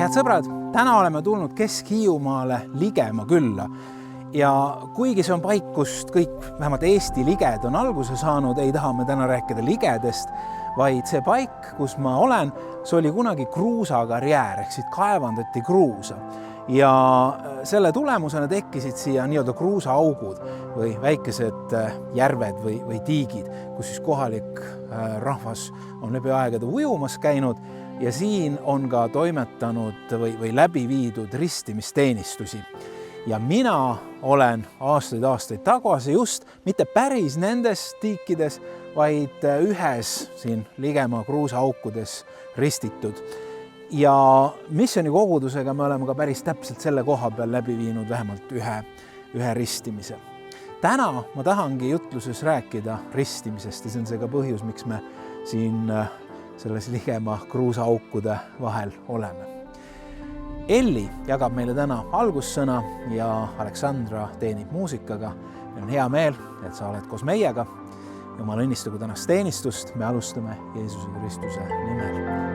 Head sõbrad, täna oleme tulnud Kesk-Hiiumaale Ligema külla ja kuigi see on paik, kust kõik, vähemalt Eesti liged on alguse saanud, ei taha me täna rääkida ligedest, vaid see paik, kus ma olen, see oli kunagi kruusakarjäär, ehk siit kaevandati kruusa ja selle tulemusena tekkisid siia nii-öelda kruusaaugud või väikesed järved või tiigid, kus siis kohalik rahvas on läbi aegade ujumas käinud ja siin on ka toimetanud või läbi viidud ristimisteenistusi. Ja mina olen aastaid tagasi just mitte päris nendes tiikides, vaid ühes siin Ligema kruusaaukudes ristitud. Ja missioni kogudusega me oleme ka päris täpselt selle koha peal läbi viinud vähemalt ühe ristimise. Täna ma tahangi jutluses rääkida ristimisest ja see on see ka põhjus, miks me siin selles Ligema kruusaaukude vahel oleme. Elli jagab meile täna algussõna ja Aleksandra teenib muusikaga. Meil on hea meel, et sa oled koos meiega. Jumal õnnistagu tänast teenistust. Me alustame Jeesuse Kristuse nimel.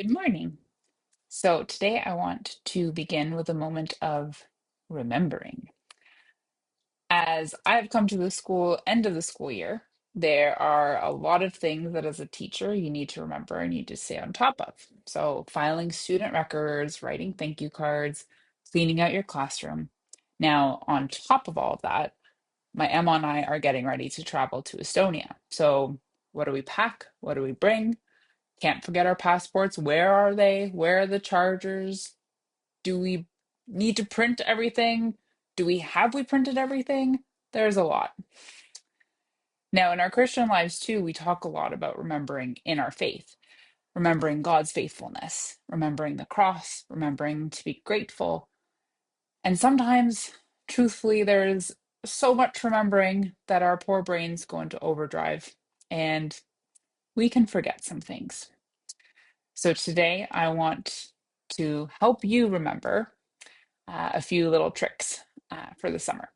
Good morning. So today I want to begin with a moment of remembering. As I've come to the end of the school year, there are a lot of things that as a teacher you need to remember and you need to stay on top of. So filing student records, writing thank you cards, cleaning out your classroom. Now, on top of all of that, my Emma and I are getting ready to travel to Estonia. So what do we pack? What do we bring? Can't forget our passports. Where are they? Where are the chargers? Do we need to print everything? We printed everything? There's a lot. Now, in our Christian lives too, we talk a lot about remembering in our faith, remembering God's faithfulness, remembering the cross, remembering to be grateful. And sometimes, truthfully, there's so much remembering that our poor brains go into overdrive and we can forget some things. So today I want to help you remember a few little tricks for the summer.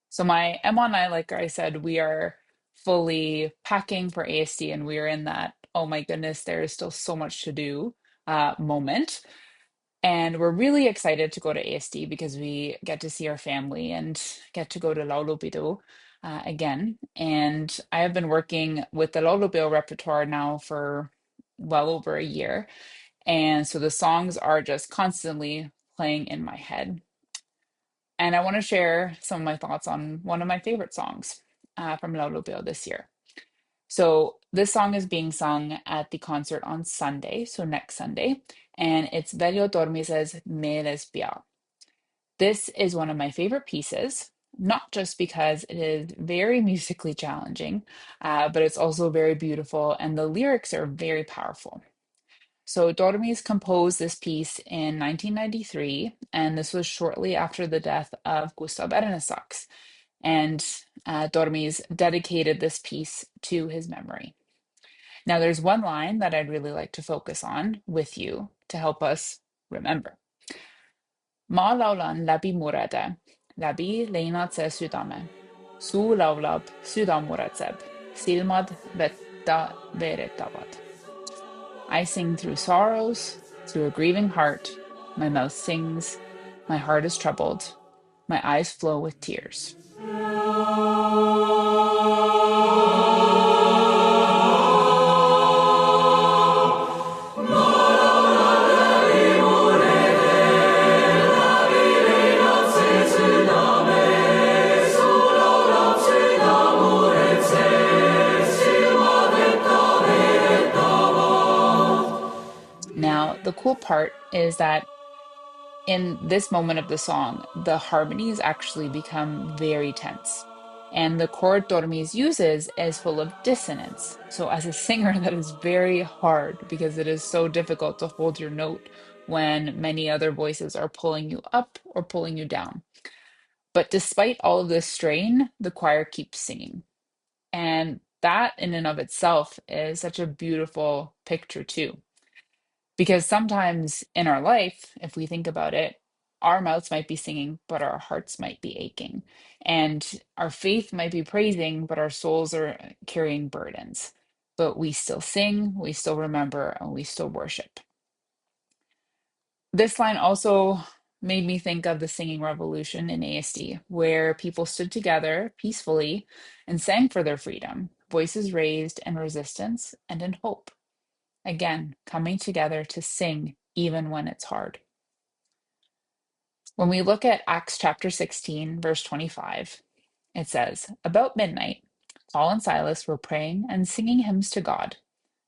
So my Emma and I, like I said, we are fully packing for ASD and we are in that, oh my goodness, there is still so much to do moment. And we're really excited to go to ASD because we get to see our family and get to go to Laulupidu again. And I have been working with the Laulupio repertoire now for well over a year. And so the songs are just constantly playing in my head. And I want to share some of my thoughts on one of my favorite songs from Laulupio this year. So this song is being sung at the concert on Sunday, so next Sunday, and it's Velho Tormes' Me Despia. This is one of my favorite pieces, not just because it is very musically challenging, but it's also very beautiful, and the lyrics are very powerful. So Dormis composed this piece in 1993, and this was shortly after the death of Gustav Ernesaks. And Dormis dedicated this piece to his memory. Now, there's one line that I'd really like to focus on with you to help us remember. Ma laulan läbi murede, läbi leinatse südame. Suu laulab, süda muretseb, silmad vetta veeretavad. I sing through sorrows, through a grieving heart. My mouth sings, my heart is troubled, my eyes flow with tears. Now, the cool part is that in this moment of the song, the harmonies actually become very tense. And the chord Dormis uses is full of dissonance. So, as a singer, that is very hard because it is so difficult to hold your note when many other voices are pulling you up or pulling you down. But despite all of this strain, the choir keeps singing. And that, in and of itself, is such a beautiful picture, too. Because sometimes in our life, if we think about it, our mouths might be singing, but our hearts might be aching. And our faith might be praising, but our souls are carrying burdens. But we still sing, we still remember, and we still worship. This line also made me think of the singing revolution in ASD, where people stood together peacefully and sang for their freedom, voices raised in resistance and in hope. Again, coming together to sing even when it's hard. When we look at Acts chapter 16, verse 25, it says, About midnight, Paul and Silas were praying and singing hymns to God,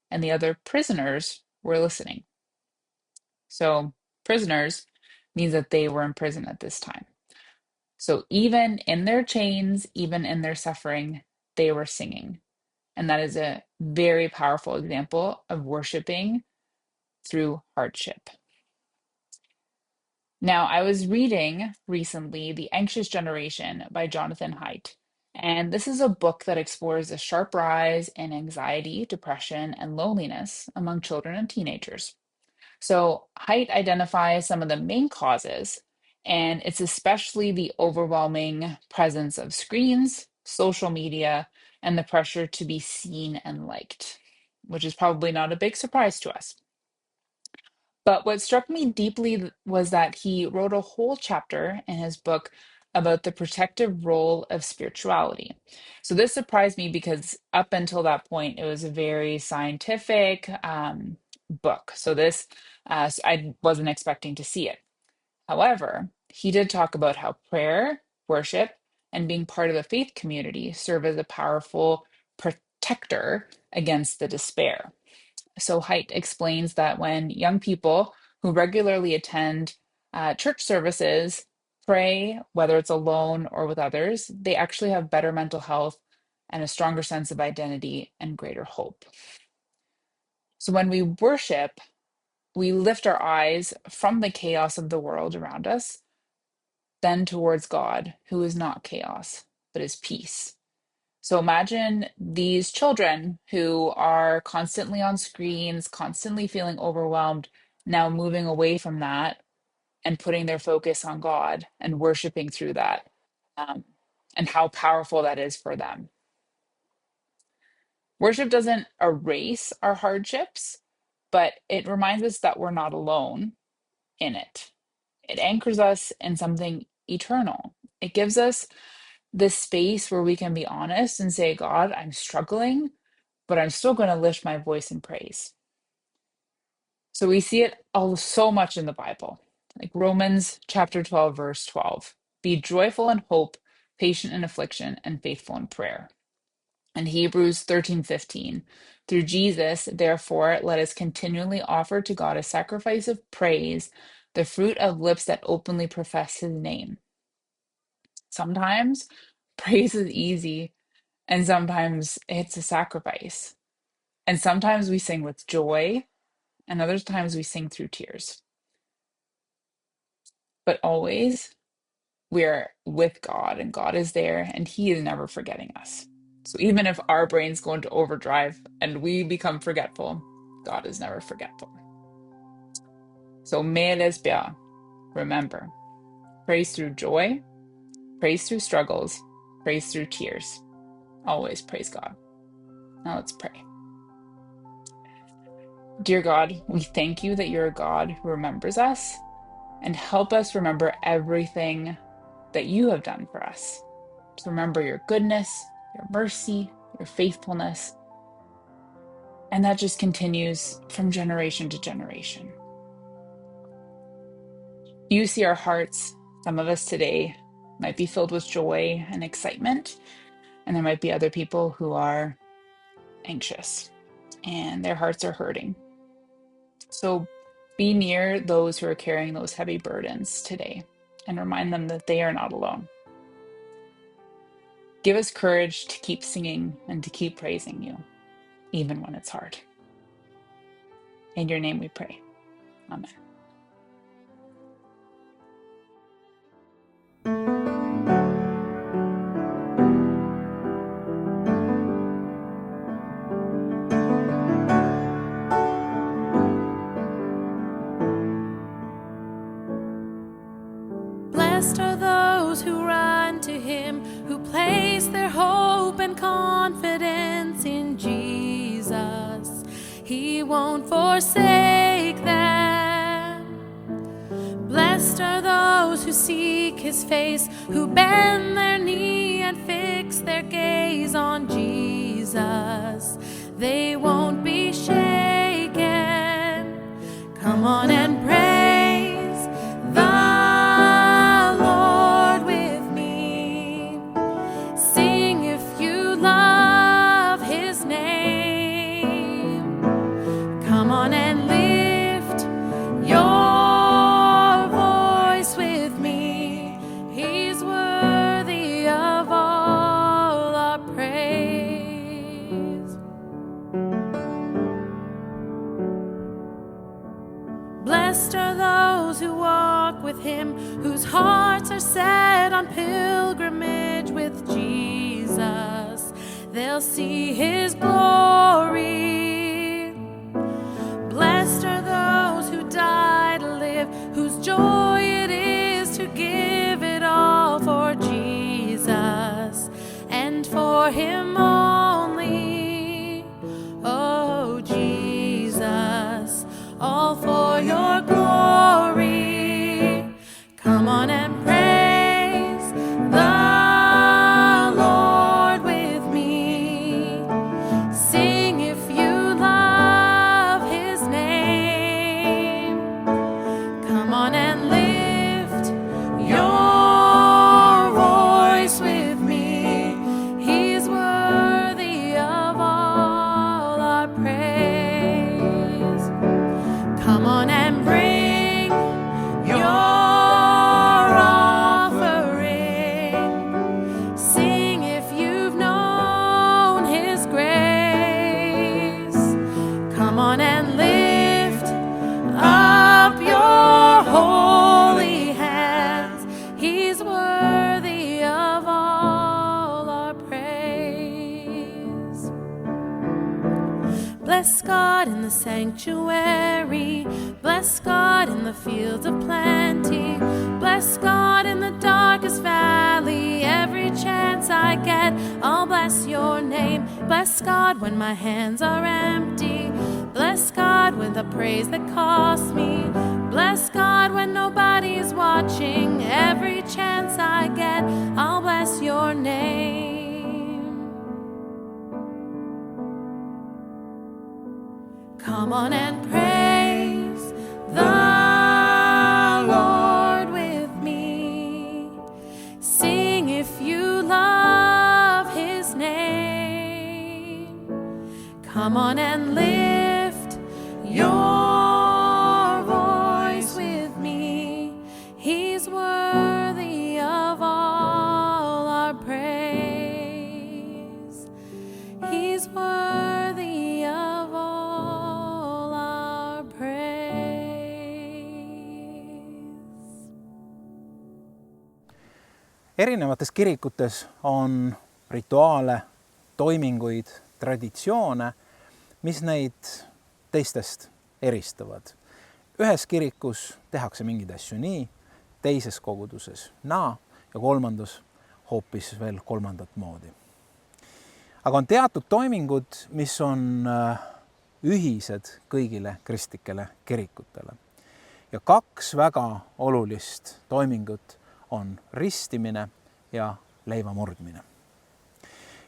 and the other prisoners were listening. So, prisoners means that they were in prison at this time. So, even in their chains, even in their suffering, they were singing. And that is a very powerful example of worshiping through hardship. Now, I was reading recently The Anxious Generation by Jonathan Haidt, and this is a book that explores the sharp rise in anxiety, depression, and loneliness among children and teenagers. So, Haidt identifies some of the main causes, and it's especially the overwhelming presence of screens, social media, and the pressure to be seen and liked, which is probably not a big surprise to us. But what struck me deeply was that he wrote a whole chapter in his book about the protective role of spirituality. So this surprised me because up until that point, it was a very scientific book. So I wasn't expecting to see it. However, he did talk about how prayer, worship, and being part of a faith community serve as a powerful protector against the despair. So Haidt explains that when young people who regularly attend church services pray, whether it's alone or with others, they actually have better mental health and a stronger sense of identity and greater hope. So when we worship, we lift our eyes from the chaos of the world around us, then towards God, who is not chaos, but is peace. So imagine these children who are constantly on screens, constantly feeling overwhelmed, now moving away from that and putting their focus on God and worshiping through that, um, and how powerful that is for them. Worship doesn't erase our hardships, but it reminds us that we're not alone in it. It anchors us in something eternal. It gives us this space where we can be honest and say, God, I'm struggling, but I'm still going to lift my voice in praise. So we see it all so much in the Bible, like Romans chapter 12, verse 12. Be joyful in hope, patient in affliction, and faithful in prayer. And Hebrews 13:15. Through Jesus, therefore, let us continually offer to God a sacrifice of praise, the fruit of lips that openly profess his name. Sometimes praise is easy, and sometimes it's a sacrifice. And sometimes we sing with joy, and other times we sing through tears. But always we're with God, and God is there, and he is never forgetting us. So even if our brains go into overdrive and we become forgetful, God is never forgetful. So me lesbia, remember, praise through joy, praise through struggles, praise through tears. Always praise God. Now let's pray. Dear God, we thank you that you're a God who remembers us, and help us remember everything that you have done for us. To remember your goodness, your mercy, your faithfulness. And that just continues from generation to generation. You see our hearts. Some of us today might be filled with joy and excitement, and there might be other people who are anxious and their hearts are hurting. So be near those who are carrying those heavy burdens today and remind them that they are not alone. Give us courage to keep singing and to keep praising you, even when it's hard. In your name we pray. Amen. Blessed are those who run to him, who place their hope and confidence in Jesus. He won't forsake them. Blessed are those who seek his face, who bend their knee and fix their gaze on Jesus. They won't be shaken. Come on and praise the Lord with me. Sing if you love his name. Come on and lift your voice with me. He's worthy of all our praise. Blessed are those who walk with him, whose hearts are set on pilgrimage with Jesus. They'll see his glory. Blessed are those who die to live, whose joy it is to give it all for Jesus and for him only. Oh, Jesus, all for your Bless God in the sanctuary. Bless God in the fields of plenty. Bless God in the darkest valley. Every chance I get, I'll bless your name. Bless God when my hands are empty. Bless God with a praise that costs me. Bless God when nobody is watching. Every chance I get, I'll bless your name. Come on and praise the Lord with me. Sing if you love his name. Come on and lift your voice with me. He's worthy of all our praise. He's worthy of all our praise. Erinevates kirikutes on rituaale, toiminguid, traditsioone, mis neid teistest eristavad. Ühes kirikus tehakse mingeid asju nii, teises koguduses naa ja kolmandas hoopis veel kolmandat moodi. Aga on teatud toimingud, mis on ühised kõigile kristlikele kirikutele. Ja kaks väga olulist toimingut on ristimine ja leiva murdmine.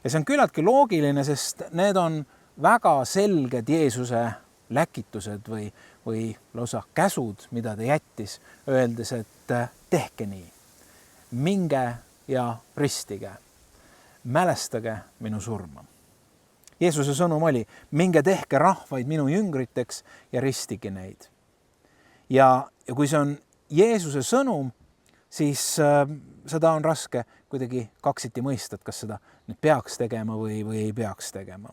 Ja see on küllaltki loogiline, sest need on väga selged Jeesuse läkitused või lausa käsud, mida ta jättis, öeldes, et tehke nii, minge ja ristige, mälestage minu surma. Jeesuse sõnum oli, minge tehke rahvaid minu jüngriteks ja ristige neid. Ja kui see on Jeesuse sõnum, siis seda on raske kuidagi kaksiti mõista, et kas seda nüüd peaks tegema või ei peaks tegema.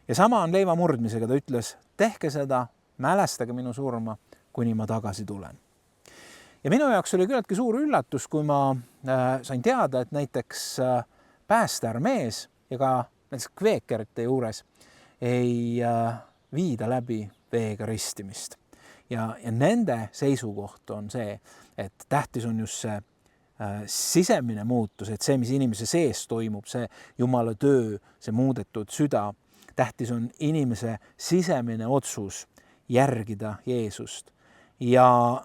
Ja sama on leiva murdmisega, ta ütles, tehke seda, mälestage minu surma, kuni ma tagasi tulen. Ja minu jaoks oli küllaltki suur üllatus, kui ma sain teada, et näiteks päästearmees ja ka näiteks kveekerite juures ei viida läbi veega ristimist. Ja nende seisukoht on see, et tähtis on just see sisemine muutus, et see, mis inimese sees toimub, see Jumala töö, see muudetud süda, tähtis on inimese sisemine otsus järgida Jeesust. Ja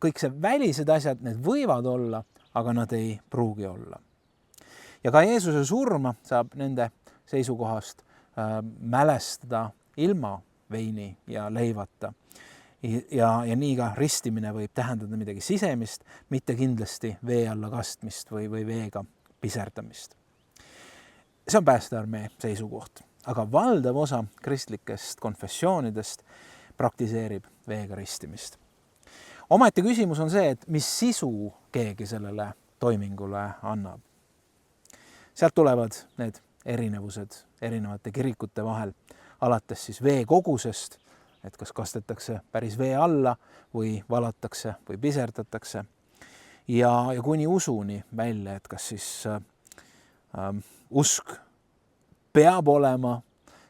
kõik see välised asjad, need võivad olla, aga nad ei pruugi olla. Ja ka Jeesuse surma saab nende seisukohast mälestada ilma veini ja leivata. Ja nii ka ristimine võib tähendada midagi sisemist, mitte kindlasti vee alla kastmist või veega piserdamist. See on päästearmee seisukoht, aga valdav osa kristlikest konfessioonidest praktiseerib veega ristimist. Omaette küsimus on see, et mis sisu keegi sellele toimingule annab. Sealt tulevad need erinevused erinevate kirikute vahel, alates siis vee kogusest, et kas kastetakse päris vee alla või valatakse või piserdatakse. Ja kuni usuni välja, et kas siis usk peab olema,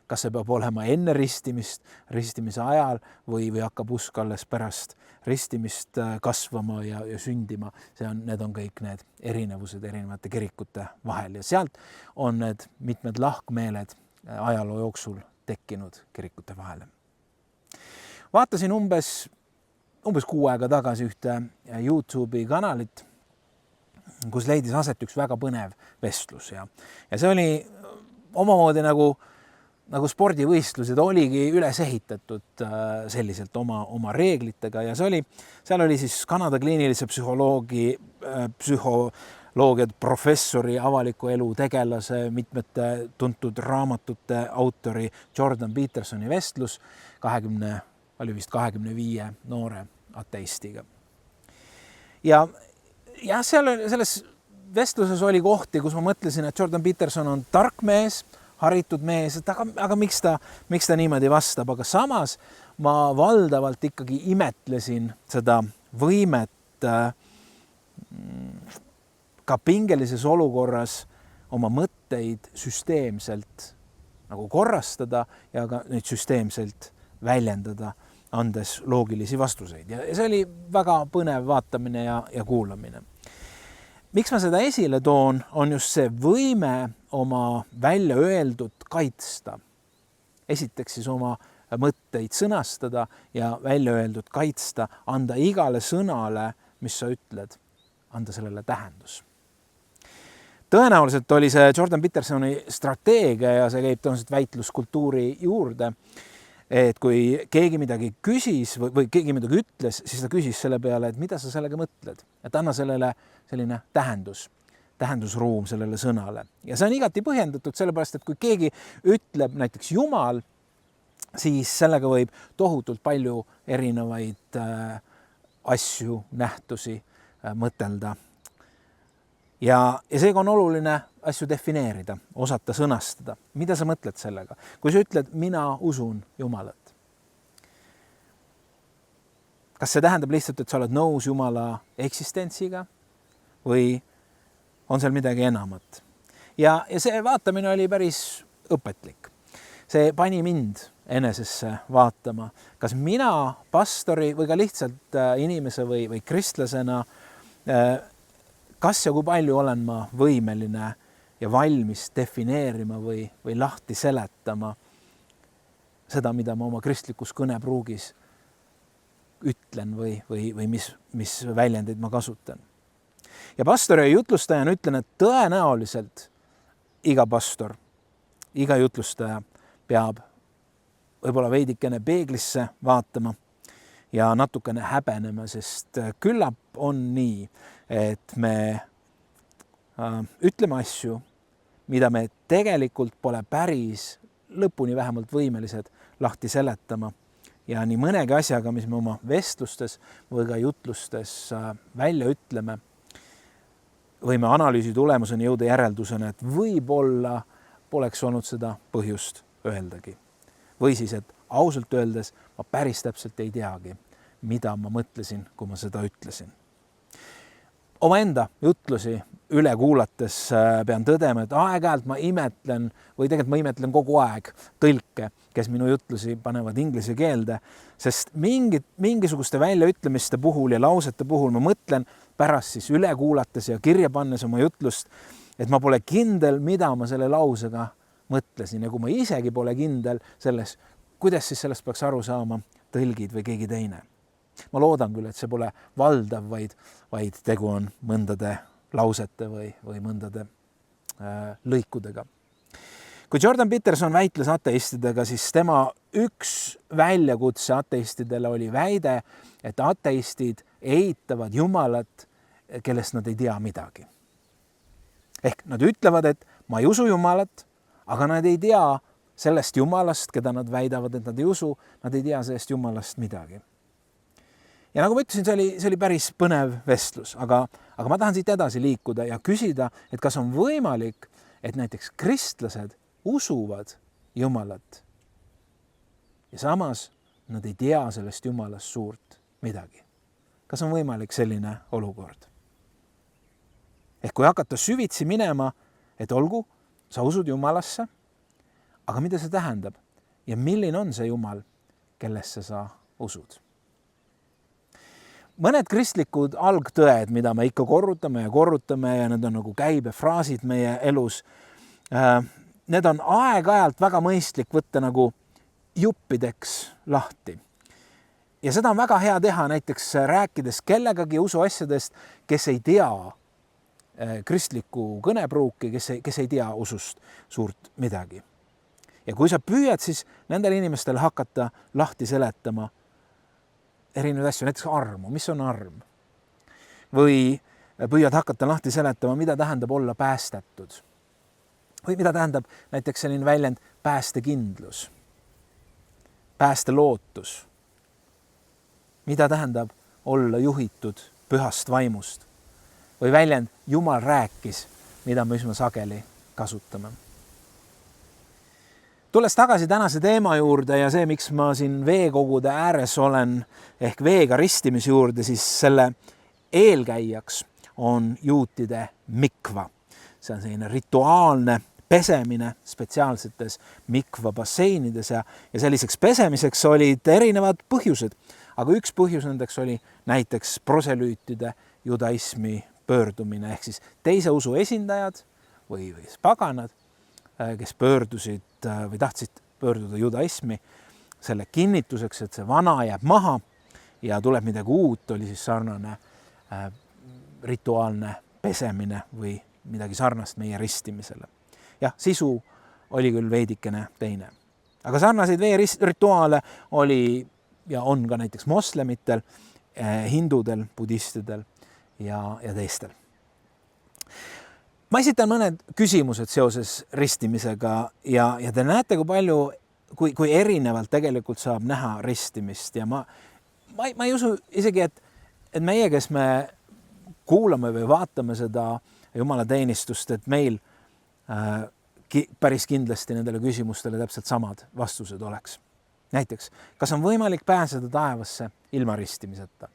kas see peab olema enne ristimist, ristimise ajal või hakkab usk alles pärast ristimist kasvama ja sündima. Need on kõik need erinevused erinevate kirikute vahel ja sealt on need mitmed lahkmeeled ajaloo jooksul tekkinud kirikute vahele. Vaatasin umbes 6 aega tagasi ühte YouTube'i kanalit, kus leidis aset üks väga põnev vestlus ja see oli omamoodi nagu spordivõistlused, oligi üles ehitatud selliselt oma reeglitega ja seal oli siis Kanada kliinilise psühholoogia professori, avaliku elu tegelase, mitmete tuntud raamatute autori Jordan Petersoni vestlus 25 noore ateistiga. Ja selles vestluses oli kohti, kus ma mõtlesin, et Jordan Peterson on tark mees, haritud mees, aga miks ta niimoodi vastab, aga samas ma valdavalt ikkagi imetlesin seda võimet ka pingelises olukorras oma mõtteid süsteemselt nagu korrastada ja ka nüüd süsteemselt väljendada, andes loogilisi vastuseid. Ja see oli väga põnev vaatamine ja kuulamine. Miks ma seda esile toon, on just see võime oma välja öeldud kaitsta. Esiteks siis oma mõtteid sõnastada ja välja öeldud kaitsta, anda igale sõnale, mis sa ütled, anda sellele tähendus. Tõenäoliselt oli see Jordan Petersoni strateegia ja see käib tõenäoliselt väitluskultuuri juurde, et kui keegi midagi küsis või keegi midagi ütles, siis ta küsis selle peale, et mida sa sellega mõtled, et anna sellele selline tähendusruum sellele sõnale. Ja see on igati põhjendatud, sellepärast, et kui keegi ütleb näiteks Jumal, siis sellega võib tohutult palju erinevaid asju, nähtusi mõtelda. Ja seega on oluline asju defineerida, osata sõnastada. Mida sa mõtled sellega? Kui sa ütled, mina usun Jumalat. Kas see tähendab lihtsalt, et sa oled nõus Jumala eksistentsiga või on seal midagi enamat? Ja see vaatamine oli päris õpetlik. See pani mind enesesse vaatama, kas mina pastori või ka lihtsalt inimese või kristlasena, kas ja kui palju olen ma võimeline ja valmis defineerima või lahti seletama seda, mida ma oma kristlikus kõnepruugis ütlen või mis väljendid ma kasutan. Ja pastori ja jutlustajana ütlen, et tõenäoliselt iga pastor, iga jutlustaja peab võib-olla veidikene peeglisse vaatama ja natukene häbenema, sest küllap on nii, et me ütleme asju, mida me tegelikult pole päris lõpuni vähemalt võimelised lahti seletama. Ja nii mõnegi asjaga, mis me oma vestlustes või ka jutlustes välja ütleme, võime analüüsi tulemuseni jõuda järeldusena, et võib-olla poleks olnud seda põhjust öeldagi. Või siis, et ausalt öeldes ma päris täpselt ei teagi, mida ma mõtlesin, kui ma seda ütlesin. Omaenda jutlusi üle kuulates pean tõdema, et aeg-ajalt ma imetlen või tegelikult ma imetlen kogu aeg tõlke, kes minu jutlusi panevad inglise keelde, sest mingisuguste väljaütlemiste puhul ja lausete puhul ma mõtlen pärast siis üle kuulates ja kirja pannes oma jutlust, et ma pole kindel, mida ma selle lausega mõtlesin ja kui ma isegi pole kindel selles, kuidas siis sellest peaks aru saama tõlgid või keegi teine. Ma loodan küll, et see pole valdav, vaid tegu on mõndade lausete või mõndade lõikudega. Kui Jordan Peterson väitles ateistidega, siis tema üks väljakutse ateistidele oli väide, et ateistid eitavad Jumalat, kellest nad ei tea midagi. Ehk nad ütlevad, et ma ei usu Jumalat, aga nad ei tea sellest Jumalast, keda nad väidavad, et nad ei usu, nad ei tea sellest Jumalast midagi. Ja nagu ma ütlesin, see oli päris põnev vestlus, aga ma tahan siit edasi liikuda ja küsida, et kas on võimalik, et näiteks kristlased usuvad Jumalat ja samas nad ei tea sellest Jumalast suurt midagi. Kas on võimalik selline olukord? Ehk kui hakata süvitsi minema, et olgu, sa usud Jumalasse, aga mida see tähendab ja milline on see Jumal, kellesse sa usud? Mõned kristlikud algtõed, mida me ikka korrutame ja need on nagu käibefraasid meie elus, need on aeg-ajalt väga mõistlik võtta nagu juppideks lahti. Ja seda on väga hea teha näiteks rääkides kellegagi usuasjadest, kes ei tea kristlikku kõnepruuki, kes ei tea usust suurt midagi. Ja kui sa püüad siis nendel inimestel hakata lahti seletama erinevaid asju, näiteks armu, mis on arm? Või püüad hakata lahti seletama, mida tähendab olla päästetud? Või mida tähendab näiteks selline väljend päästekindlus, päästelootus? Mida tähendab olla juhitud pühast vaimust? Või väljend Jumal rääkis, mida me üsna sageli kasutame? Tulles tagasi tänase teema juurde ja see, miks ma siin veekogude ääres olen ehk veega ristimise juurde, siis selle eelkäijaks on juutide mikva. See on selline rituaalne pesemine spetsiaalsetes mikva basseinides ja selliseks pesemiseks olid erinevad põhjused. Aga üks põhjus nendeks oli näiteks proselüütide judaismi pöördumine ehk siis teise usu esindajad või paganad, kes pöördusid või tahtsid pöörduda judaismi selle kinnituseks, et see vana jääb maha ja tuleb midagi uut, oli siis sarnane rituaalne pesemine või midagi sarnast meie ristimisele. Jah, sisu oli küll veidikene teine. Aga sarnaseid veerituaale oli ja on ka näiteks moslemitel, hindudel, budistidel ja teistel. Ma esitan mõned küsimused seoses ristimisega ja te näete, kui palju, kui erinevalt tegelikult saab näha ristimist ja ma ei usu isegi, et meie, kes me kuulame või vaatame seda Jumala teenistust, et meil päris kindlasti nendele küsimustele täpselt samad vastused oleks. Näiteks, kas on võimalik pääseda taevasse ilma ristimiseta?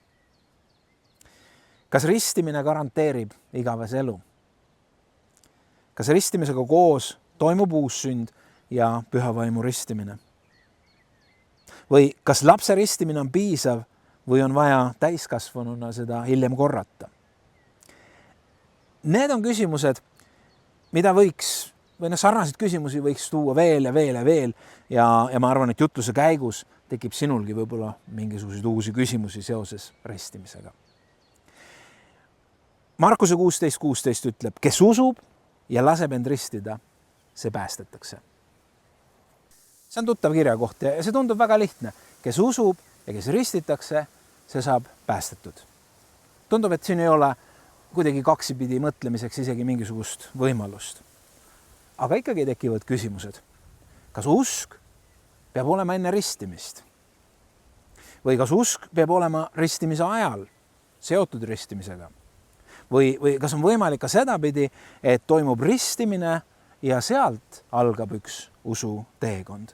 Kas ristimine garanteerib igavese elu? Kas ristimisega koos toimub uussünd ja püha vaimu ristimine? Või kas lapse ristimine on piisav või on vaja täiskasvanuna seda hiljem korrata? Need on küsimused, mida võiks, või sarnaseid küsimusi võiks tuua veel ja ma arvan, et jutluse käigus tekib sinulgi võib-olla mingisuguseid uusi küsimusi seoses ristimisega. Markuse 16:16 ütleb, kes usub ja laseb end ristida, see päästetakse. See on tuttav kirjakoht ja see tundub väga lihtne. Kes usub ja kes ristitakse, see saab päästetud. Tundub, et siin ei ole kuidagi kaksipidi mõtlemiseks isegi mingisugust võimalust. Aga ikkagi tekivad küsimused. Kas usk peab olema enne ristimist? Või kas usk peab olema ristimise ajal seotud ristimisega? Või kas on võimalik ka sedapidi, et toimub ristimine ja sealt algab üks usu teekond?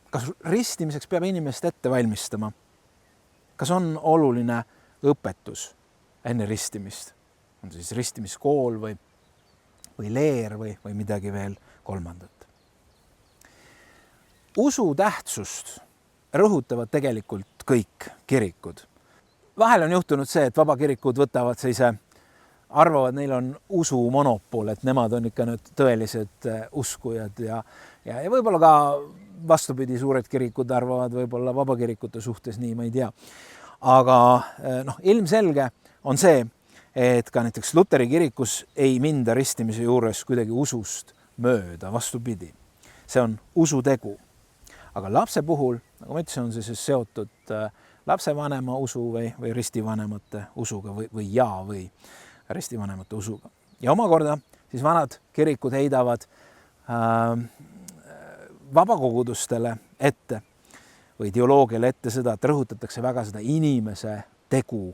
Kas ristimiseks peab inimest ette valmistama? Kas on oluline õpetus enne ristimist? On siis ristimiskool või leer või midagi veel kolmandat? Usu tähtsust rõhutavad tegelikult kõik kirikud. Vahel on juhtunud see, et vabakirikud võtavad sellise, arvavad, neil on usu monopol, et nemad on ikka nüüd tõelised uskujad ja võib-olla ka vastupidi, suured kirikud arvavad võib-olla vabakirikute suhtes nii, ma ei tea. Aga ilmselge on see, et ka näiteks Luteri kirikus ei minda ristimise juures kuidagi usust mööda, vastupidi. See on usutegu. Aga lapse puhul, nagu ma ütlesin, on see siis seotud lapsevanema usu või ristivanemate usuga või ristivanemate usuga. Ja omakorda siis vanad kirikud heidavad vabakogudustele ette või teoloogiale ette seda, et rõhutatakse väga seda inimese tegu,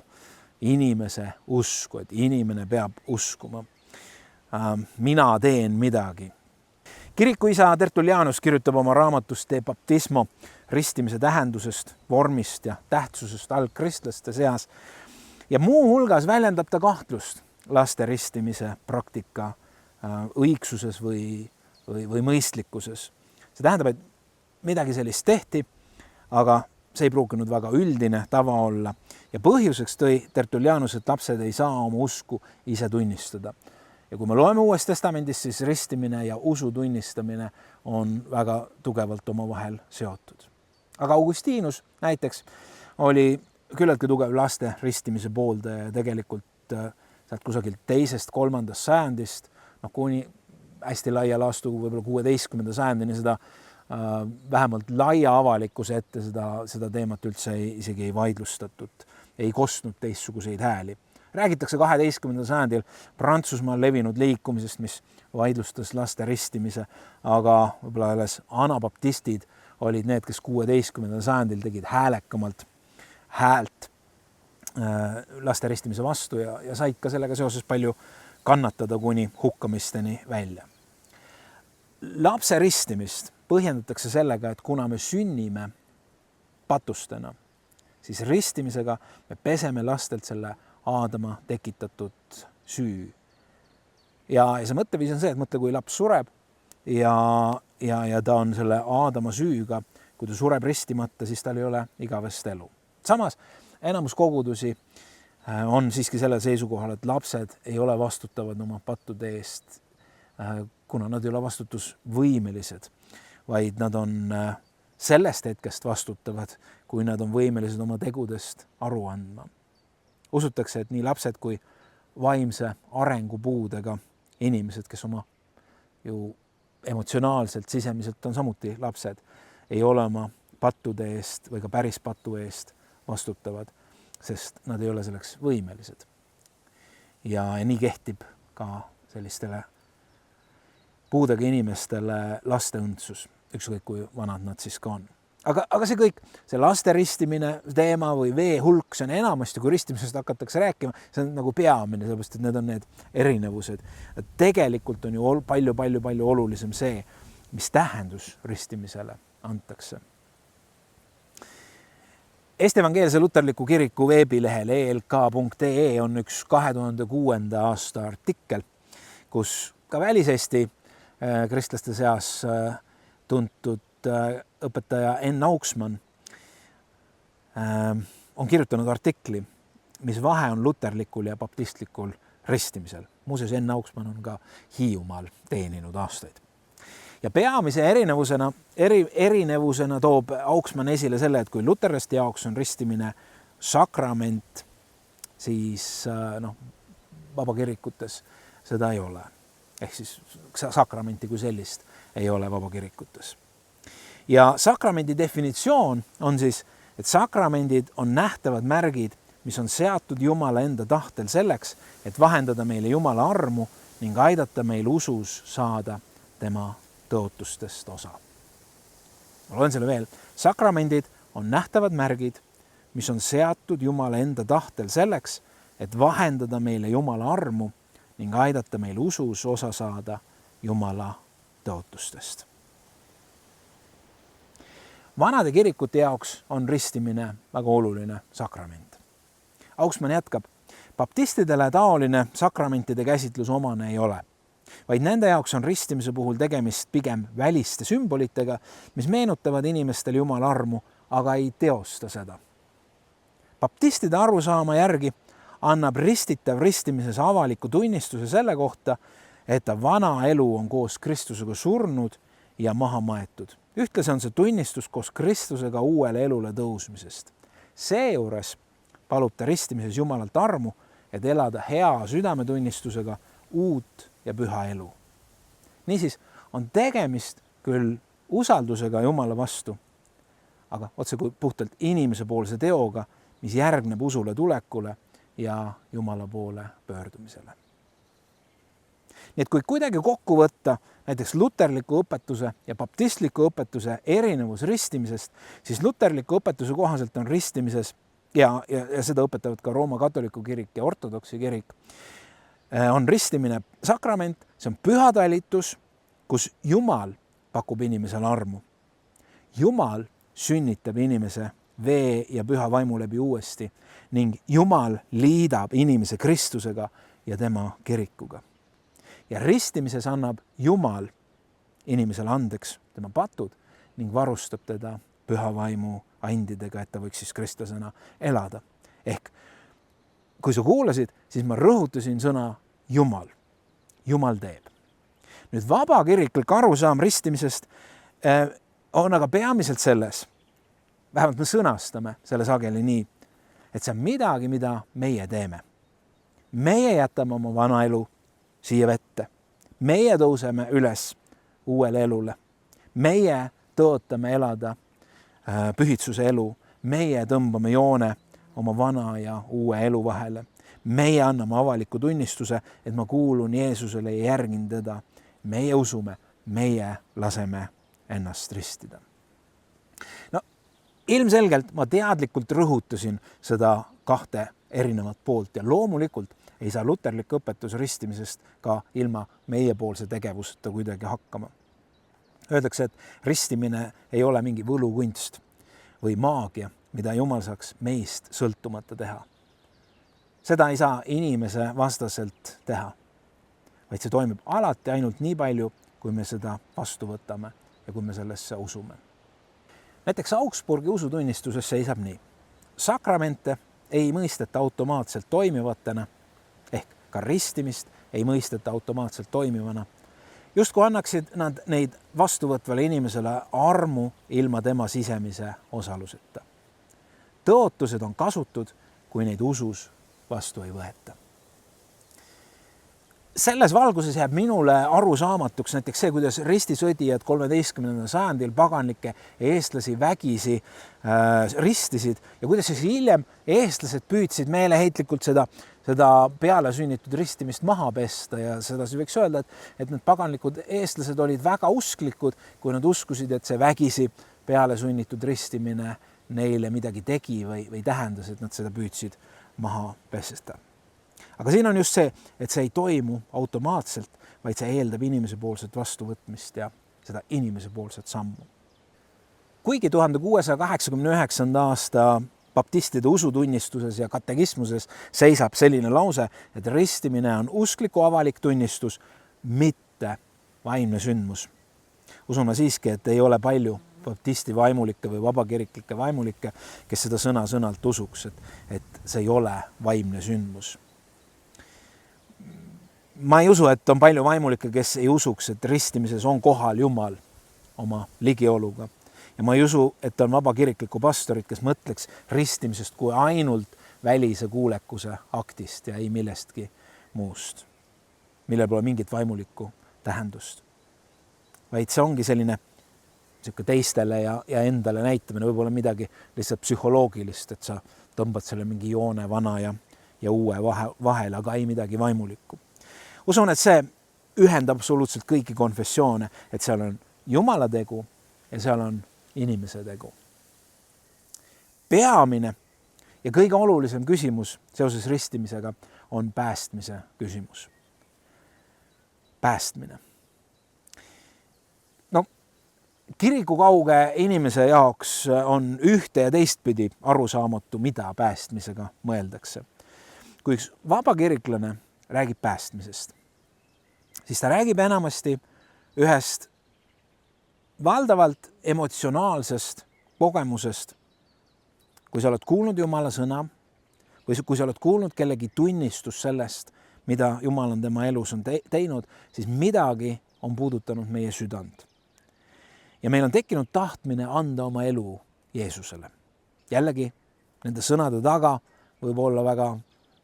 inimese usku, et inimene peab uskuma. Mina teen midagi. Kirikuisa Tertullianus kirjutab oma raamatus De Baptismo ristimise tähendusest, vormist ja tähtsusest algkristlaste seas ja muu hulgas väljendab ta kahtlust laste ristimise praktika õigsuses või mõistlikkuses. See tähendab, et midagi sellist tehti, aga see ei pruukinud väga üldine tava olla ja põhjuseks tõi Tertullianus, et lapsed ei saa oma usku ise tunnistada. Ja kui me loeme Uues Testamendis, siis ristimine ja usu tunnistamine on väga tugevalt omavahel seotud. Aga Augustinus näiteks oli küllaltki tugev laste ristimise pooldaja ja tegelikult sealt kusagilt 2.–3. sajandist, kuni hästi laia laastu võib-olla 16. sajandini seda vähemalt laia avalikkuse ette seda teemat üldse isegi ei vaidlustatud, ei kostnud teistsuguseid hääli. Räägitakse 12. sajandil Prantsusmaal levinud liikumisest, mis vaidlustas laste ristimise, aga võib-olla alles anabaptistid olid need, kes 16. sajandil tegid häälekamalt häält laste ristimise vastu ja said ka sellega seoses palju kannatada kuni hukkamisteni välja. Lapse ristimist põhjendatakse sellega, et kuna me sünnime patustena, siis ristimisega me peseme lastelt selle Aadama tekitatud süü. Ja see mõtteviis on see, et mõtle, kui laps sureb, ja ta on selle Aadama süüga, kui ta sureb ristimata, siis tal ei ole igavest elu. Samas enamus kogudusi on siiski sellel seisukohal, et lapsed ei ole vastutavad oma pattude eest, kuna nad ei ole vastutusvõimelised, vaid nad on sellest hetkest vastutavad, kui nad on võimelised oma tegudest aru andma. Usutakse, et nii lapsed kui vaimse arengupuudega inimesed, kes oma ju emotsionaalselt, sisemiselt on samuti lapsed, ei ole oma pattude eest või ka päris patu eest vastutavad, sest nad ei ole selleks võimelised. Ja nii kehtib ka sellistele puudega inimestele laste õndsus, ükskõik kui vanad nad siis ka on. Aga see kõik, see laste ristimine teema või vee hulk, see on enamasti, kui ristimisest hakatakse rääkima, see on nagu peamine, sellepärast, et need on need erinevused. Tegelikult on ju palju olulisem see, mis tähendus ristimisele antakse. Eesti Evangeelse Luterliku Kiriku veebilehel elk.ee on üks 2006. aasta artikkel, kus ka väliseesti kristlaste seas tuntud õpetaja Enn Auksmann on kirjutanud artikli, mis vahe on luterlikul ja baptistlikul ristimisel. Muuseas, Enn Auksmann on ka Hiiumaal teeninud aastaid. Ja peamise erinevusena toob Auksmann esile selle, et kui luterlaste jaoks on ristimine sakrament, siis vabakirikutes seda ei ole. Ehk siis sakramenti kui sellist ei ole vabakirikutes. Ja sakramendi definitsioon on siis, et sakramendid on nähtavad märgid, mis on seatud Jumala enda tahtel selleks, et vahendada meile Jumala armu ning aidata meil usus saada tema tõotustest osa. Ma loen selle veel. Sakramendid on nähtavad märgid, mis on seatud Jumala enda tahtel selleks, et vahendada meile Jumala armu ning aidata meil usus osa saada Jumala tõotustest. Vanade kirikute jaoks on ristimine väga oluline sakrament. Auksmann jätkab, baptistidele taoline sakramentide käsitlus omane ei ole, vaid nende jaoks on ristimise puhul tegemist pigem väliste sümbolitega, mis meenutavad inimestele Jumala armu, aga ei teosta seda. Baptistide arusaama järgi annab ristitav ristimises avaliku tunnistuse selle kohta, et ta vana elu on koos Kristusega surnud ja maha maetud. Ühtlasi on see tunnistus koos Kristusega uuele elule tõusmisest. Seejuures palub ta ristimises Jumalalt armu, et elada hea südametunnistusega uut ja püha elu. Niisiis on tegemist küll usaldusega Jumala vastu, aga otse kui puhtalt inimese poolse teoga, mis järgneb usule tulekule ja Jumala poole pöördumisele. Nii et kui kuidagi kokku võtta näiteks luterliku õpetuse ja baptistliku õpetuse erinevus ristimisest, siis luterliku õpetuse kohaselt on ristimises ja seda õpetavad ka Rooma katoliku kirik ja ortodoksi kirik, on ristimine sakrament, see on pühatalitus, kus Jumal pakub inimesele armu. Jumal sünnitab inimese vee ja püha vaimu läbi uuesti ning Jumal liidab inimese Kristusega ja tema kirikuga. Ja ristimises annab Jumal inimesele andeks tema patud ning varustab teda püha vaimu andidega, et ta võiks siis kristlasena elada. Ehk kui sa kuulasid, siis ma rõhutasin sõna Jumal. Jumal teeb. Nüüd vabakiriklik arusaam ristimisest on aga peamiselt selles, vähemalt me sõnastame selle sageli nii, et see on midagi, mida meie teeme. Meie jätame oma vana elu siia vette. Meie tõuseme üles uuele elule. Meie tõotame elada pühitsuse elu. Meie tõmbame joone oma vana ja uue elu vahele. Meie anname avaliku tunnistuse, et ma kuulun Jeesusele ja järgin teda. Meie usume, meie laseme ennast ristida. No, ilmselgelt ma teadlikult rõhutasin seda kahte erinevat poolt ja loomulikult ei saa luterlik õpetus ristimisest ka ilma meiepoolse tegevuseta kuidagi hakkama. Öeldakse, et ristimine ei ole mingi võlukunst või maagia, mida Jumal saaks meist sõltumata teha. Seda ei saa inimese vastaselt teha, vaid see toimub alati ainult nii palju, kui me seda vastu võtame ja kui me sellesse usume. Näiteks Augsburgi usutunnistuses seisab nii. Sakramente ei mõisteta automaatselt toimivatena ehk ka ristimist ei mõisteta automaatselt toimivana. Justkui annaksid nad neid vastuvõtvale inimesele armu ilma tema sisemise osaluseta. Tõotused on kasutud, kui neid usus vastu ei võeta. Selles valguses jääb minule arusaamatuks näiteks see, kuidas ristisõdijad 13. sajandil paganlikke eestlasi vägisi ristisid ja kuidas siis hiljem eestlased püüdsid meeleheitlikult seda peale sünnitud ristimist maha pesta ja seda võiks öelda, et need paganlikud eestlased olid väga usklikud, kui nad uskusid, et see vägisi peale sünnitud ristimine neile midagi tegi või tähendas, et nad seda püüdsid maha pesta. Aga siin on just see, et see ei toimu automaatselt, vaid see eeldab inimese poolset vastuvõtmist ja seda inimese poolset sammu. Kuigi 1689. aasta baptistide usutunnistuses ja katekismuses seisab selline lause, et ristimine on uskliku avalik tunnistus, mitte vaimne sündmus. Usun ma siiski, et ei ole palju baptisti vaimulikke või vabakiriklikke vaimulikke, kes seda sõna-sõnalt usuks, et see ei ole vaimne sündmus. Ma ei usu, et on palju vaimulikke, kes ei usuks, et ristimises on kohal Jumal oma ligioluga. Ja ma ei usu, et on vabakirikliku pastorid, kes mõtleks ristimisest kui ainult välise kuulekuse aktist ja ei millestki muust, millel pole mingit vaimulikku tähendust. Vaid see ongi selline teistele ja endale näitamine, võib-olla midagi lihtsalt psühholoogilist, et sa tõmbad selle mingi joone vana ja uue vahel, aga ei midagi vaimulikku. Usun, et see ühendab absoluutselt kõiki konfessioone, et seal on Jumala tegu ja seal on inimese tegu. Peamine ja kõige olulisem küsimus seoses ristimisega on päästmise küsimus. Päästmine. Kirikukauge inimese jaoks on ühte ja teistpidi arusaamatu, mida päästmisega mõeldakse. Kui üks vabakiriklane räägib päästmisest, siis ta räägib enamasti ühest valdavalt emotsionaalsest kogemusest. Kui sa oled kuulnud Jumala sõna või kui sa oled kuulnud kellegi tunnistus sellest, mida Jumal on tema elus on teinud, siis midagi on puudutanud meie südant. Ja meil on tekkinud tahtmine anda oma elu Jeesusele. Jällegi, nende sõnade taga võib olla väga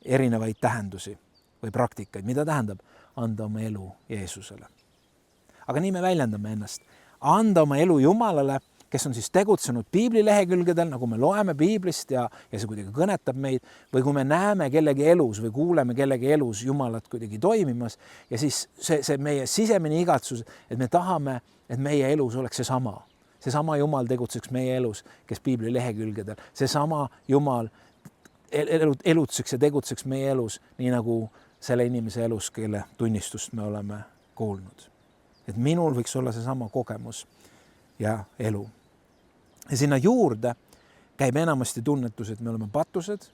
erinevaid tähendusi või praktikaid. Mida tähendab anda oma elu Jeesusele? Aga nii me väljendame ennast. Anda oma elu Jumalale, kes on siis tegutsenud piibli lehekülgedel, nagu me loeme piiblist ja see kuidagi kõnetab meid, või kui me näeme kellegi elus või kuuleme kellegi elus Jumalat kuidagi toimimas ja siis see meie sisemine igatsus, et me tahame, et meie elus oleks seesama Jumal tegutseks meie elus, kes piibli lehekülgedel, seesama Jumal elutseks ja tegutseks meie elus, nii nagu selle inimese elus, kelle tunnistust me oleme kuulnud. Et minul võiks olla seesama kogemus ja elu. Ja sinna juurde käib enamasti tunnetus, et me oleme patused,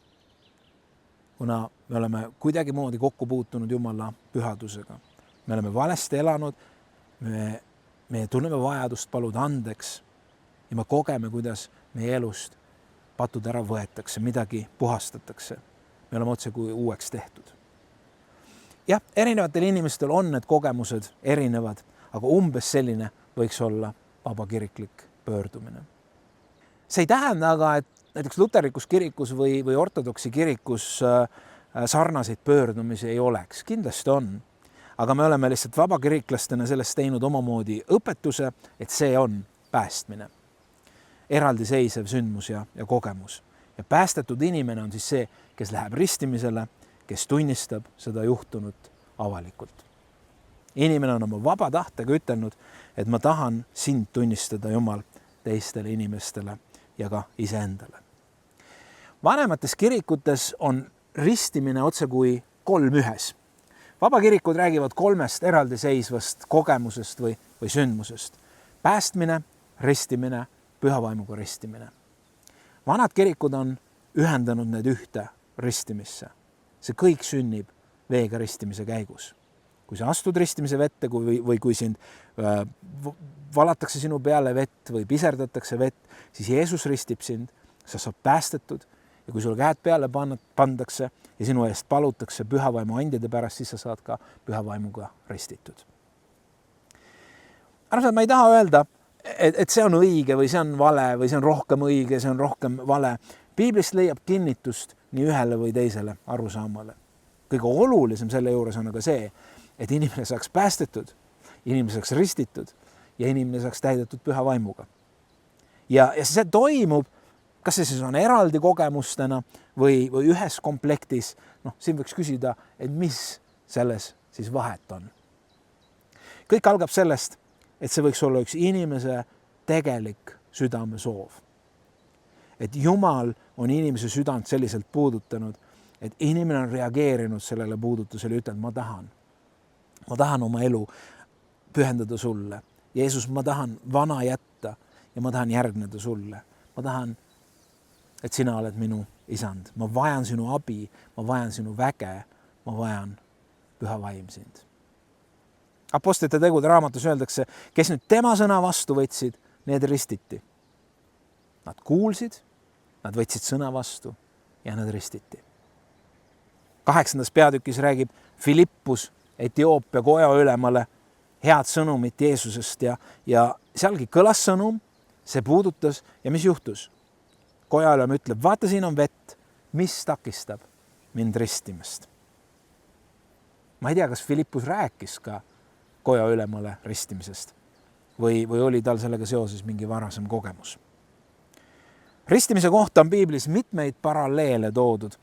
kuna me oleme kuidagi kokku puutunud Jumala pühadusega. Me oleme valesti elanud, me tunneme vajadust paluda andeks ja me kogeme, kuidas meie elust patud ära võetakse, midagi puhastatakse. Me oleme otse kui uueks tehtud. Jah, erinevatel inimestel on need kogemused erinevad, aga umbes selline võiks olla vabakiriklik pöördumine. See ei tähenda aga, et näiteks luterlikus kirikus või ortodoksi kirikus sarnaseid pöördumisi ei oleks. Kindlasti on. Aga me oleme lihtsalt vabakiriklastena sellest teinud omamoodi õpetuse, et see on päästmine. Eraldiseisev sündmus ja kogemus. Ja päästetud inimene on siis see, kes läheb ristimisele, kes tunnistab seda juhtunut avalikult. Inimene on oma vaba tahtega ütelnud, et ma tahan sind tunnistada, Jumal, teistele inimestele ja ka iseendale. Vanemates kirikutes on ristimine otse kui 3 ühes. Vabakirikud räägivad 3 eraldiseisvast kogemusest või sündmusest. Päästmine, ristimine, pühavaimuga ristimine. Vanad kirikud on ühendanud need ühte ristimisse. See kõik sünnib veega ristimise käigus. kui sa astud ristimise vette või kui sind valatakse sinu peale vett või piserdatakse vett, siis Jeesus ristib sind, sa saad päästetud ja kui sulle käed peale pandakse ja sinu eest palutakse pühavaimu andjade pärast, siis sa saad ka pühavaimuga ristitud. Armsad, ma ei taha öelda, et see on õige või see on vale või see on rohkem õige, see on rohkem vale. Piiblist leiab kinnitust nii ühele või teisele arusaamale. Kõige olulisem selle juures on aga see, et inimene saaks päästetud, inimene saaks ristitud ja inimene saaks täidetud püha vaimuga. Ja see toimub, kas see siis on eraldi kogemustena või ühes komplektis, siin võiks küsida, et mis selles siis vahet on. Kõik algab sellest, et see võiks olla üks inimese tegelik südame soov. Et Jumal on inimese südant selliselt puudutanud, et inimene on reageerinud sellele puudutusele ja ütelnud, ma tahan oma elu pühendada sulle. Jeesus, ma tahan vana jätta ja ma tahan järgneda sulle. Ma tahan, et sina oled minu isand. Ma vajan sinu abi, ma vajan sinu väge, ma vajan püha vaim sind. Apostlite tegude raamatus öeldakse, kes nüüd tema sõna vastu võtsid, need ristiti. Nad kuulsid, nad võtsid sõna vastu ja nad ristiti. 8. peatükis räägib Filippus Etioopia koja ülemale head sõnumit Jeesusest ja sealgi kõlas sõnum, see puudutas ja mis juhtus? Koja ülem ütleb, vaata, siin on vett, mis takistab mind ristimast. Ma ei tea, kas Filippus rääkis ka koja ülemale ristimisest või oli tal sellega seoses mingi varasem kogemus. Ristimise kohta on piiblis mitmeid paralleele toodud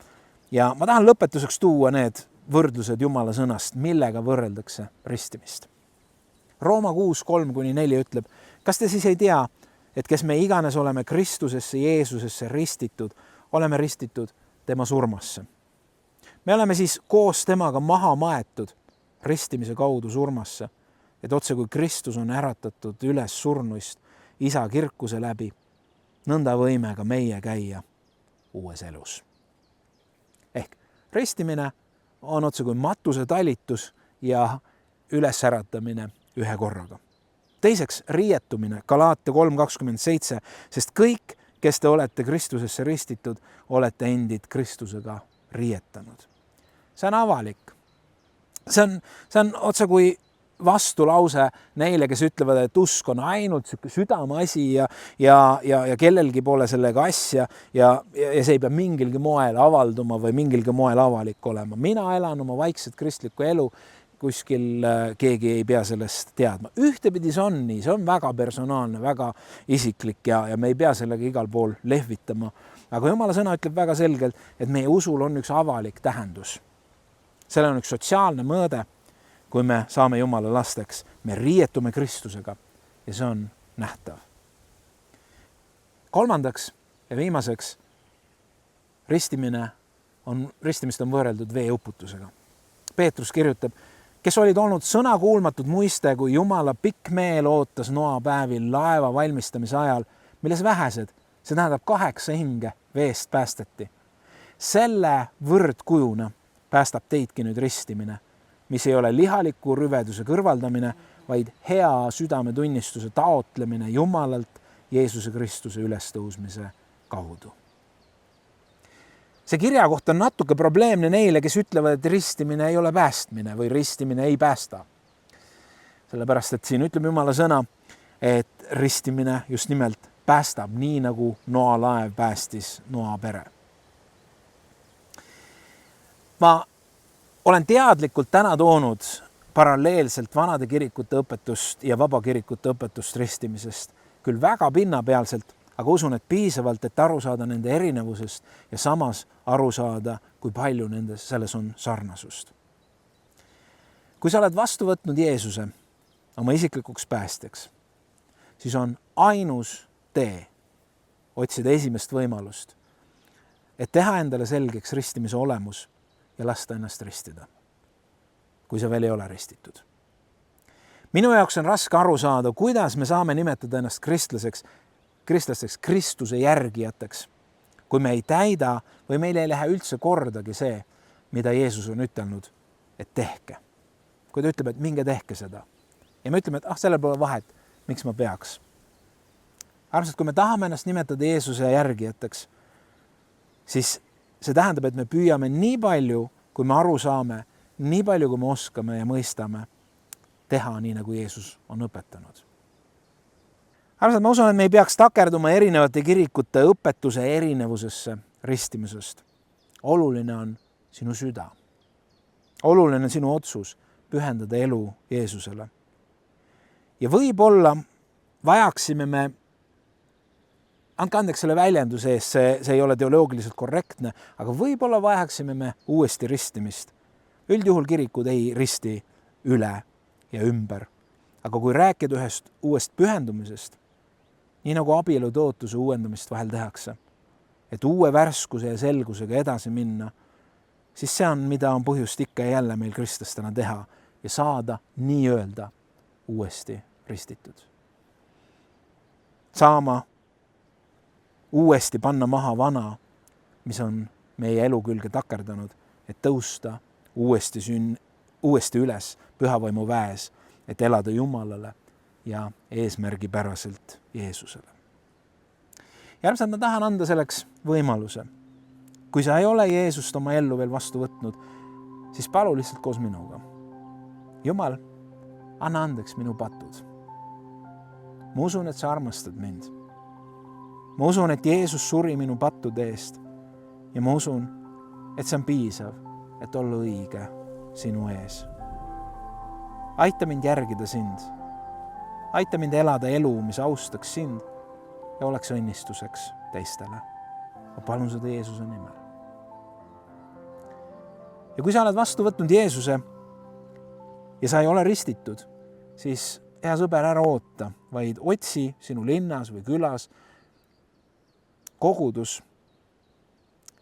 ja ma tahan lõpetuseks tuua need võrdlused Jumala sõnast, millega võrreldakse ristimist. Rooma 6:3-4 ütleb, kas te siis ei tea, et kes me iganes oleme Kristusesse, Jeesusesse ristitud, oleme ristitud tema surmasse. Me oleme siis koos temaga maha maetud ristimise kaudu surmasse, et otse kui Kristus on äratatud üles surnuist isa kirkuse läbi, nõnda võime ka meie käia uues elus. Ehk ristimine on otse kui matuse talitus ja ülesäratamine ühe korraga. Teiseks riietumine, Galaatia 3:27, sest kõik, kes te olete Kristusesse ristitud, olete endid Kristusega riietanud. See on avalik. See on otse kui vastulause neile, kes ütlevad, et usk on ainult südame asi ja kellelgi pole sellega asja ja see ei pea mingilgi moel avalduma või mingilgi moel avalik olema. Mina elan oma vaikset kristlikku elu, kuskil keegi ei pea sellest teadma. Ühtepidi see on nii, see on väga personaalne, väga isiklik ja me ei pea sellega igal pool lehvitama. Aga Jumala sõna ütleb väga selgelt, et meie usul on üks avalik tähendus. Sellel on üks sotsiaalne mõõde, kui me saame Jumala lasteks. Me riietume Kristusega ja see on nähtav. Kolmandaks ja viimaseks, ristimist on võrreldud veeuputusega. Peetrus kirjutab, kes olid olnud sõnakuulmatud muiste, kui Jumala pikk meel ootas Noa päevil laeva valmistamise ajal, milles vähesed, see tähendab 8 hinge veest päästeti. Selle võrdkujuna päästab teidki nüüd ristimine, mis ei ole lihaliku rüveduse kõrvaldamine, vaid hea südametunnistuse taotlemine Jumalalt Jeesuse Kristuse ülestõusmise kaudu. See kirja koht on natuke probleemne neile, kes ütlevad, et ristimine ei ole päästmine või ristimine ei päästa. Sellepärast, et siin ütleb Jumala sõna, et ristimine just nimelt päästab, nii nagu Noa laev päästis Noa pere. Ma olen teadlikult täna toonud paralleelselt vanade kirikute õpetust ja vabakirikute õpetust ristimisest, küll väga pinnapealselt, aga usun, et piisavalt, et aru saada nende erinevusest ja samas aru saada, kui palju selles on sarnasust. Kui sa oled vastu võtnud Jeesuse oma isiklikuks päästjaks, siis on ainus tee otsida esimest võimalust, et teha endale selgeks ristimise olemus ja lasta ennast ristida, kui sa veel ei ole ristitud. Minu jaoks on raske aru saada, kuidas me saame nimetada ennast kristlasteks Kristuse järgijateks, kui me ei täida või meil ei lähe üldse kordagi see, mida Jeesus on ütelnud, et tehke. kui ta ütleb, et minge tehke seda. Ja me ütleme, et sellel pole vahet, miks ma peaks. Armsad, kui me tahame ennast nimetada Jeesuse järgijateks, siis see tähendab, et me püüame nii palju, kui me aru saame, nii palju, kui me oskame ja mõistame, teha nii, nagu Jeesus on õpetanud. Armsad, ma usun, et me ei peaks takerduma erinevate kirikute õpetuse erinevusesse ristimisest. Oluline on sinu süda. Oluline on sinu otsus pühendada elu Jeesusele. Ja võib-olla vajaksime me, andke andeks selle väljenduse eest, see ei ole teoloogiliselt korrektne, aga võib-olla vajaksime me uuesti ristimist. Üldjuhul kirikud ei risti üle ja ümber. Aga kui rääkida ühest uuest pühendumisest, nii nagu abielu tootuse uuendamist vahel tehakse, et uue värskuse ja selgusega edasi minna, siis see on, mida on põhjust ikka ja jälle meil kristlastena teha ja saada nii-öelda uuesti ristitud. Saama uuesti panna maha vana, mis on meie elu külge takerdanud, et tõusta uuesti üles pühavaimu väes, et elada Jumalale ja eesmärgipäraselt Jeesusele. Ja armsad, ma tahan anda selleks võimaluse. Kui sa ei ole Jeesust oma ellu veel vastu võtnud, siis palu lihtsalt koos minuga. Jumal, anna andeks minu patud. Ma usun, et sa armastad mind. Ma usun, et Jeesus suri minu pattude eest ja ma usun, et see on piisav, et olla õige sinu ees. Aita mind järgida sind. Aita mind elada elu, mis austaks sind ja oleks õnnistuseks teistele. Ma palun seda Jeesuse nimel. Ja kui sa oled vastu võtnud Jeesuse ja sa ei ole ristitud, siis hea sõber, ära oota, vaid otsi sinu linnas või külas kogudus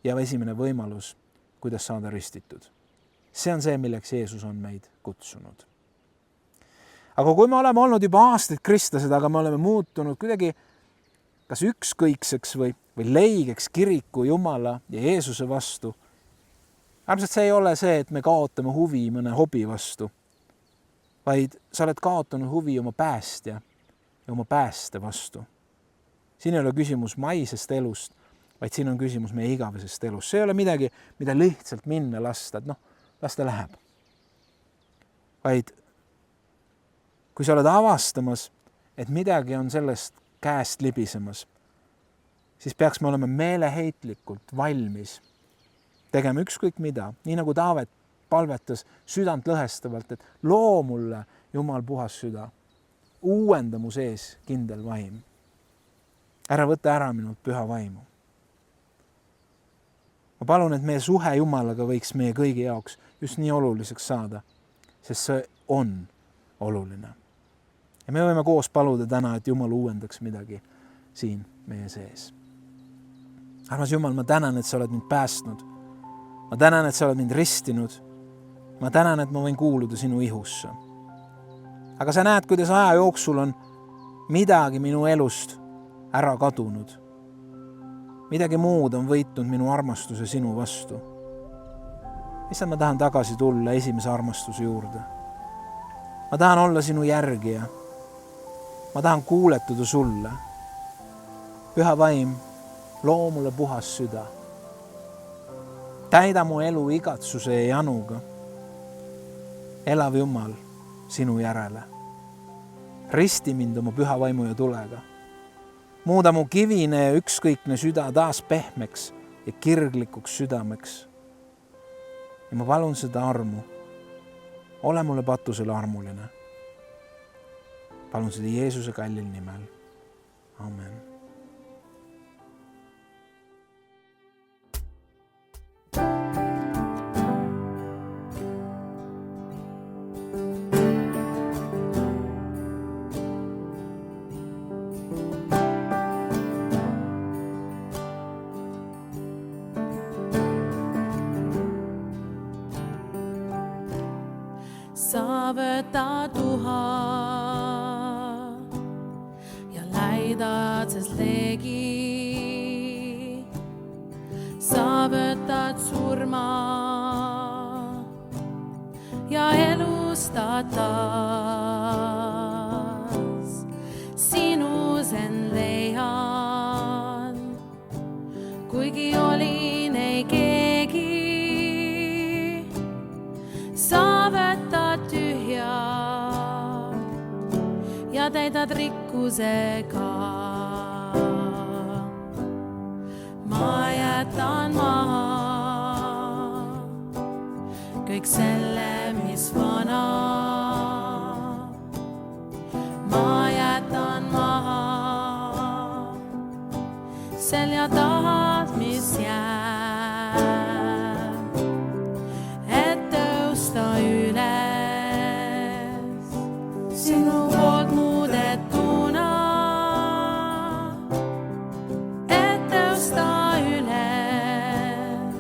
ja esimene võimalus, kuidas saada ristitud. See on see, milleks Jeesus on meid kutsunud. Aga kui me oleme olnud juba aastaid kristlased, aga me oleme muutunud kuidagi kas ükskõikseks või leigeks kiriku, Jumala ja Jeesuse vastu, äärmiselt see ei ole see, et me kaotame huvi mõne hobi vastu, vaid sa oled kaotanud huvi oma päästja ja oma pääste vastu. Siin ei ole küsimus maisest elust, vaid siin on küsimus meie igavesest elust. See ei ole midagi, mida lihtsalt minna lasta, et las ta läheb. Vaid kui sa oled avastamas, et midagi on sellest käest libisemas, siis peaks me olema meeleheitlikult valmis tegema ükskõik mida, nii nagu Taavet palvetas südant lõhestavalt, et loo mulle, Jumal, puhas süda, uuenda mu sees kindel vaim. Ära võta ära minult püha vaimu. Ma palun, et meie suhe Jumalaga võiks meie kõigi jaoks just nii oluliseks saada, sest see on oluline. Ja me võime koos paluda täna, et Jumal uuendaks midagi siin meie sees. Armas Jumal, ma tänan, et sa oled mind päästnud. Ma tänan, et sa oled mind ristinud. Ma tänan, et ma võin kuuluda sinu ihusse. Aga sa näed, kuidas aja jooksul on midagi minu elust ära kadunud. Midagi muud on võitnud minu armastuse sinu vastu. Issand, ma tahan tagasi tulla esimese armastuse juurde. Ma tahan olla sinu järgija. Ma tahan kuuletuda sulle. Püha vaim, loo mulle puhas süda. Täida mu elu igatsuse ja januga. Elav Jumal sinu järele. Risti mind oma püha vaimu ja tulega. Muuda mu kivine ja ükskõikne süda taas pehmeks ja kirglikuks südameks. Ja ma palun seda armu. Ole mulle patusele armuline. Palun seda Jeesuse kallil nimel. Amen. Sa võtad tuha ja läidad sest legi. Sa võtad surma ja elu taas. Sinus en leian, kuigi olin ei keegi. Sa võtad tühja ja täidad rikkusega. Ma jätan maha kõik selle, mis vana. Ma jätan maha selja tahad, mis jääb, et tõusta üles sinu poolt muudetuna, et tõusta üles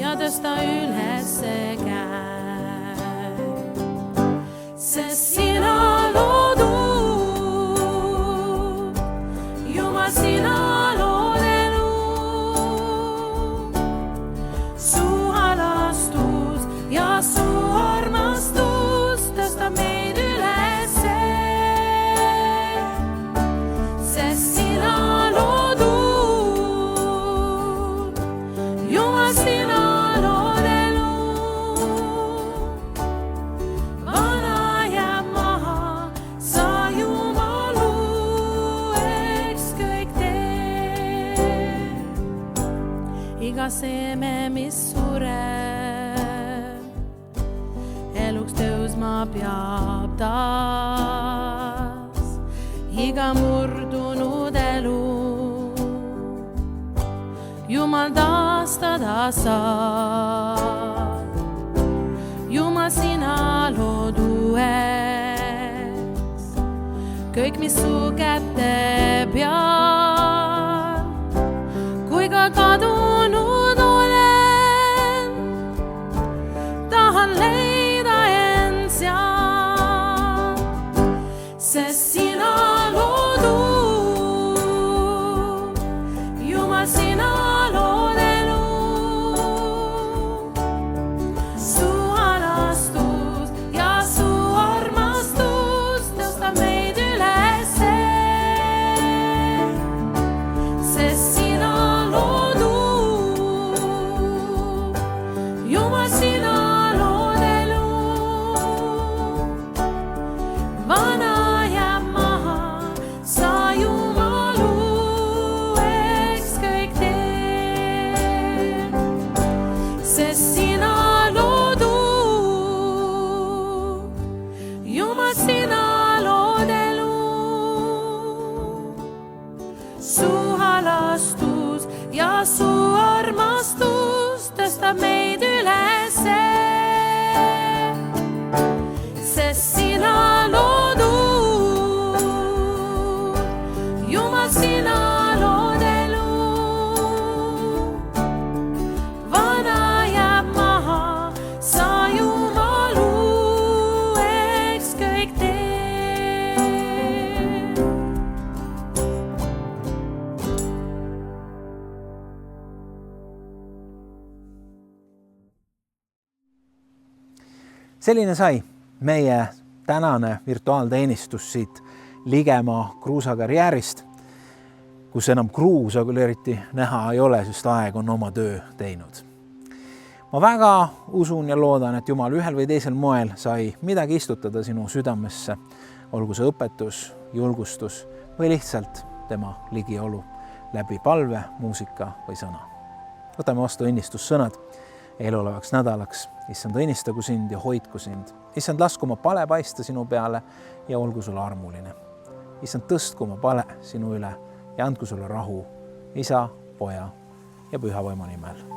ja tõsta üles see käe, sest sina loodud, Jumal, sina lood elu. Su halastus ja su armastus tõstab meid ülesse, sest sina loodud, Jumal, sina lood elu. Vana jääb maha, sa Jumal uueks kõik teed. Iga seeme, mis sureb, eluks tõusma peab taas. Iga murdunud elu Jumal taastada saab. Jumal, sina lood uueks kõik, mis su kätte peal. Kui ka kadunud olen, tahan leida end seal, sest sina loodud, Jumal, sina lood elu. Su halastus ja su armastus tõstab meid ülesse, sest sina loodud, Jumal, sina lood elu. Vana jääb maha, sa Jumal uueks kõik teed, sest sina loodud, Jumal, sina lood elu. Su halastus ja su armastus tõstab meid ülesse, sest sina loodud, Jumal, sina lood elu. Vana jääb maha, sa Jumal uueks kõik teed. Selline sai meie tänane virtuaalteenistus siit Ligemaa kruusakarjäärist, kus enam kruusa küll eriti näha ei ole, sest aeg on oma töö teinud. Ma väga usun ja loodan, et Jumal ühel või teisel moel sai midagi istutada sinu südamesse, olgu see õpetus, julgustus või lihtsalt tema ligiolu läbi palve, muusika või sõna. Võtame vastu õnnistussõnad eelolevaks nädalaks. Issand, õnnistagu sind ja hoidku sind. Issand, lasku oma pale paista sinu peale ja olgu sulle armuline. Issand, tõstku oma pale sinu üle ja andku sulle rahu Isa, Poja ja Püha Vaimu nimel.